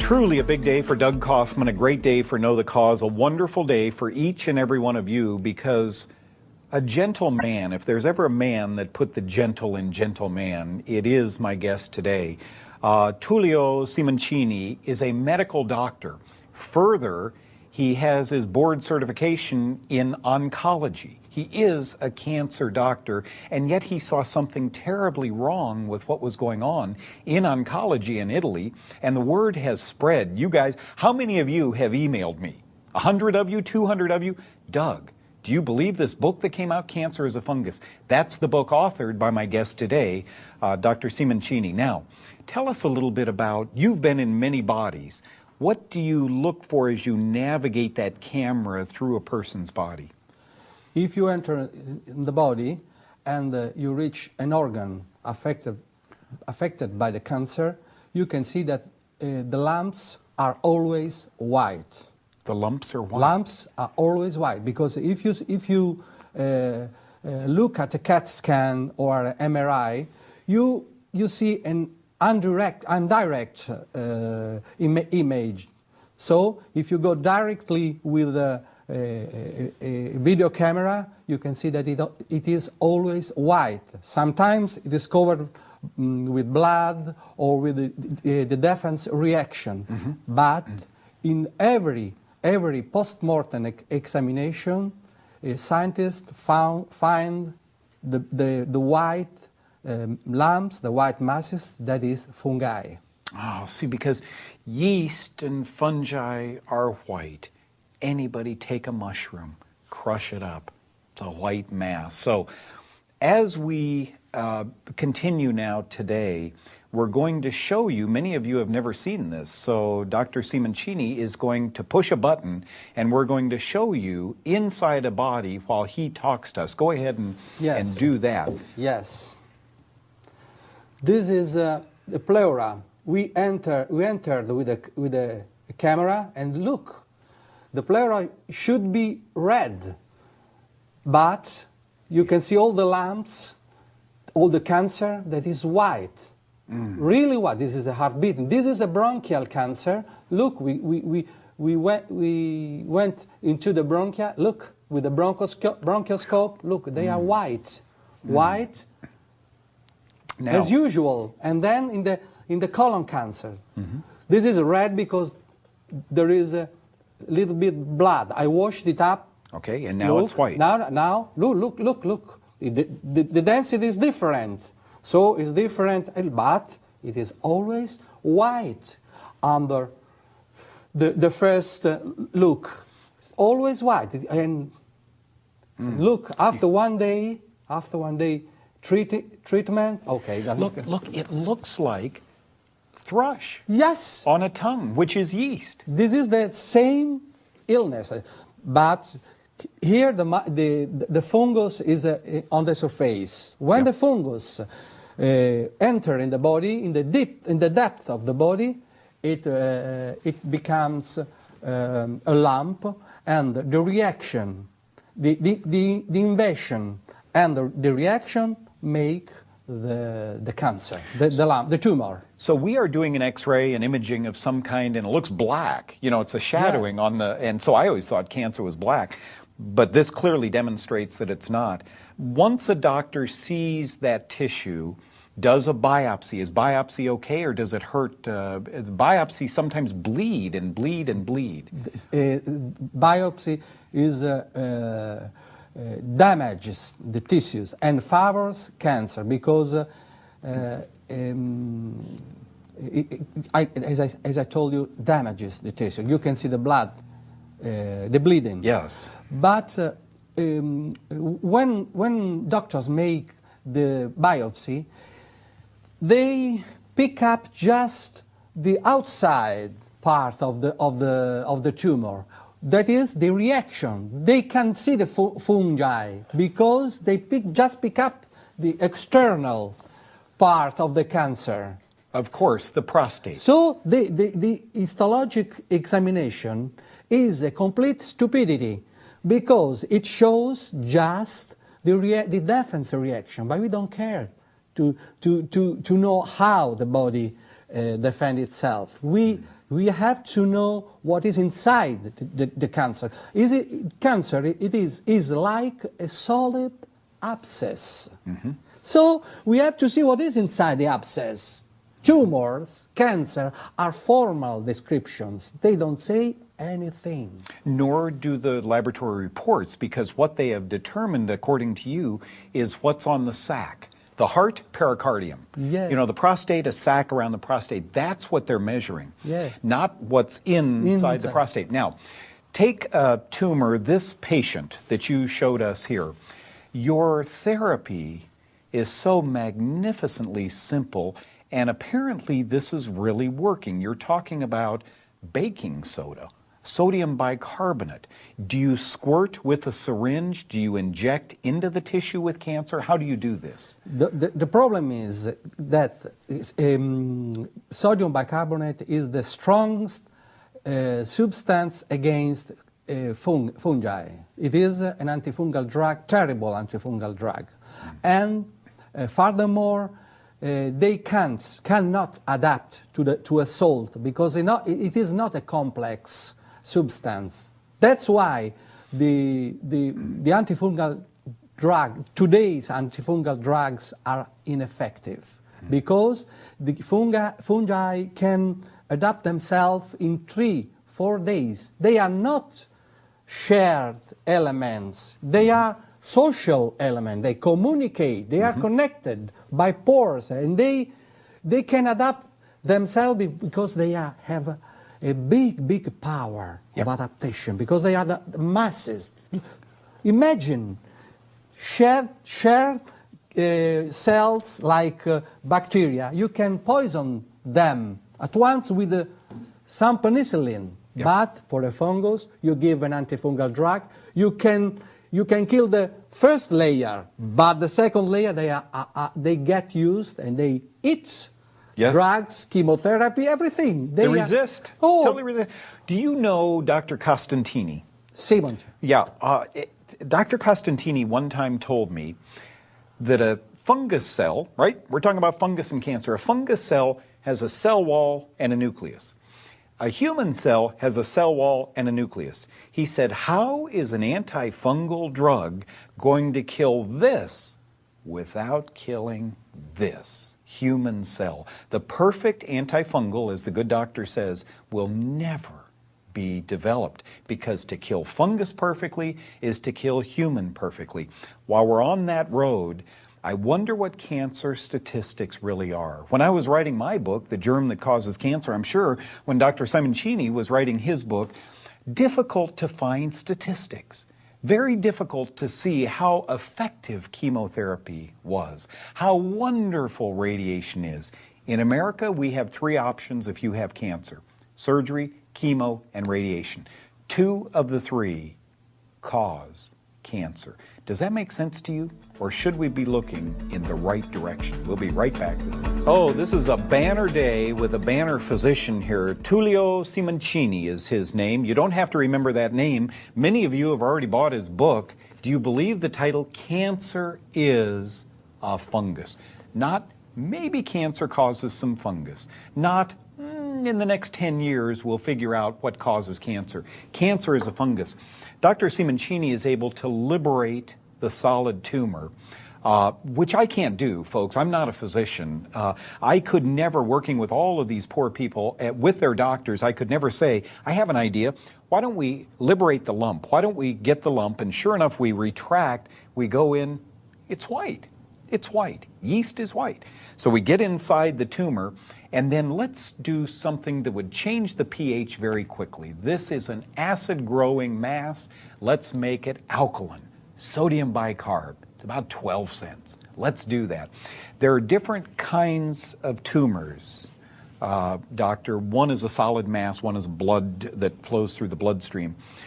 Truly a big day for Doug Kaufman, a great day for Know the Cause, a wonderful day for each and every one of you, because a gentle man, if there's ever a man that put the gentle in gentleman, it is my guest today. Tullio Simoncini is a medical doctor. Further, he has his board certification in oncology. He is a cancer doctor, and yet he saw something terribly wrong with what was going on in oncology in Italy, and the word has spread. You guys, how many of you have emailed me? 100 of you, 200 of you? Doug, do you believe this book that came out, Cancer is a Fungus? That's the book authored by my guest today, Dr. Simoncini. Now, tell us a little bit about, you've been in many bodies. What do you look for as you navigate that camera through a person's body? If you enter in the body and you reach an organ affected by the cancer, you can see that the lumps are always white. The lumps are white? Lumps are always white, because if you look at a CAT scan or an MRI, you see an indirect image. So if you go directly with a video camera, you can see that it is always white. Sometimes it is covered with blood or with the defense reaction. But in every post-mortem examination, scientists find the white lumps, the white masses, that is fungi. Oh, see, because yeast and fungi are white. Anybody take a mushroom, crush it up, it's a white mass. So as we continue now today, we're going to show you, many of you have never seen this, so Dr. Simoncini is going to push a button and we're going to show you inside a body while he talks to us. Go ahead and do that. Yes. This is the pleura. We entered with a camera, and look, the pleura should be red, but you can see all the lumps, all the cancer that is white. Really white. This is the heart beating. This is a bronchial cancer. Look, we went into the bronchia. Look, with the bronchoscope. Look, they are white. White, now, as usual. And then in the colon cancer, this is red because there is a little bit blood. I washed it up. Okay, and now it's white. Now, look. The density is different. So it's different, but it is always white under the first look. It's always white. And look, after one day treatment, okay. Look, it looks like thrush. Yes. On a tongue, which is yeast. This is the same illness, but here the fungus is on the surface. When the fungus enter in the body, in the depth of the body, it becomes a lump, and the reaction, the invasion and the reaction make the cancer, the lump, the tumor. So we are doing an X-ray, an imaging of some kind, and it looks black. You know, it's a shadowing on the, and so I always thought cancer was black, but this clearly demonstrates that it's not. Once a doctor sees that tissue, does a biopsy. Is biopsy okay, or does it hurt? Biopsy sometimes bleed and bleed and bleed. Biopsy is damages the tissues and favors cancer because, as I told you, damages the tissue. You can see the blood, the bleeding. Yes. But when doctors make the biopsy, they pick up just the outside part of the tumor. That is the reaction. They can see the fungi because they just pick up the external part of the cancer. Of course, the prostate. So the histologic examination is a complete stupidity because it shows just the defense reaction, but we don't care to know how the body defends itself. We We have to know what is inside the cancer. Cancer is like a solid abscess. So we have to see what is inside the abscess. Tumors, cancer, are formal descriptions. They don't say anything. Nor do the laboratory reports, because what they have determined, according to you, is what's on the sac. The heart, pericardium. Yeah. You know, the prostate, a sac around the prostate. That's what they're measuring, Yeah. not what's inside the prostate. Now, take a tumor, this patient that you showed us here. Your therapy is so magnificently simple, and apparently this is really working. You're talking about baking soda, sodium bicarbonate. Do you squirt with a syringe? Do you inject into the tissue with cancer? How do you do this? The problem is that sodium bicarbonate is the strongest substance against fungi. It is an antifungal drug, terrible antifungal drug. And furthermore, they cannot adapt to a salt because it is not a complex substance. That's why the antifungal drug, today's antifungal drugs are ineffective because the fungi can adapt themselves in 3-4 days. They are not shared elements. They are social elements. They communicate. They are connected by pores, and they can adapt themselves because they have a big power of adaptation, because they are the masses. Imagine shared cells like bacteria. You can poison them at once with some penicillin. But for a fungus, you give an antifungal drug. You can kill the first layer, but the second layer they get used and they eat drugs, chemotherapy, everything. They resist. Oh. Totally resist. Do you know Dr. Costantini? Simon. Yeah. Dr. Costantini one time told me that a fungus cell, right? We're talking about fungus and cancer. A fungus cell has a cell wall and a nucleus. A human cell has a cell wall and a nucleus. He said, how is an antifungal drug going to kill this without killing this human cell? The perfect antifungal, as the good doctor says, will never be developed, because to kill fungus perfectly is to kill human perfectly. While we're on that road, I wonder what cancer statistics really are. When I was writing my book, The Germ That Causes Cancer, I'm sure when Dr. Simoncini was writing his book, difficult to find statistics. Very difficult to see how effective chemotherapy was, how wonderful radiation is. In America, we have 3 options if you have cancer: surgery, chemo, and radiation. 2 of the 3 cause cancer. Does that make sense to you? Or should we be looking in the right direction? We'll be right back with you. Oh, this is a banner day with a banner physician here. Tullio Simoncini is his name. You don't have to remember that name. Many of you have already bought his book. Do you believe the title, Cancer is a Fungus? Not maybe cancer causes some fungus. Not in the next 10 years we'll figure out what causes cancer. Cancer is a fungus. Dr. Simoncini is able to liberate the solid tumor, which I can't do, folks. I'm not a physician. I could never, working with all of these poor people with their doctors, I could never say, I have an idea. Why don't we liberate the lump? Why don't we get the lump? And sure enough, we retract, we go in, it's white. It's white. Yeast is white. So we get inside the tumor, and then let's do something that would change the pH very quickly. This is an acid-growing mass. Let's make it alkaline. Sodium bicarb. It's about 12 cents. Let's do that. There are different kinds of tumors, doctor. One is a solid mass, one is blood that flows through the bloodstream.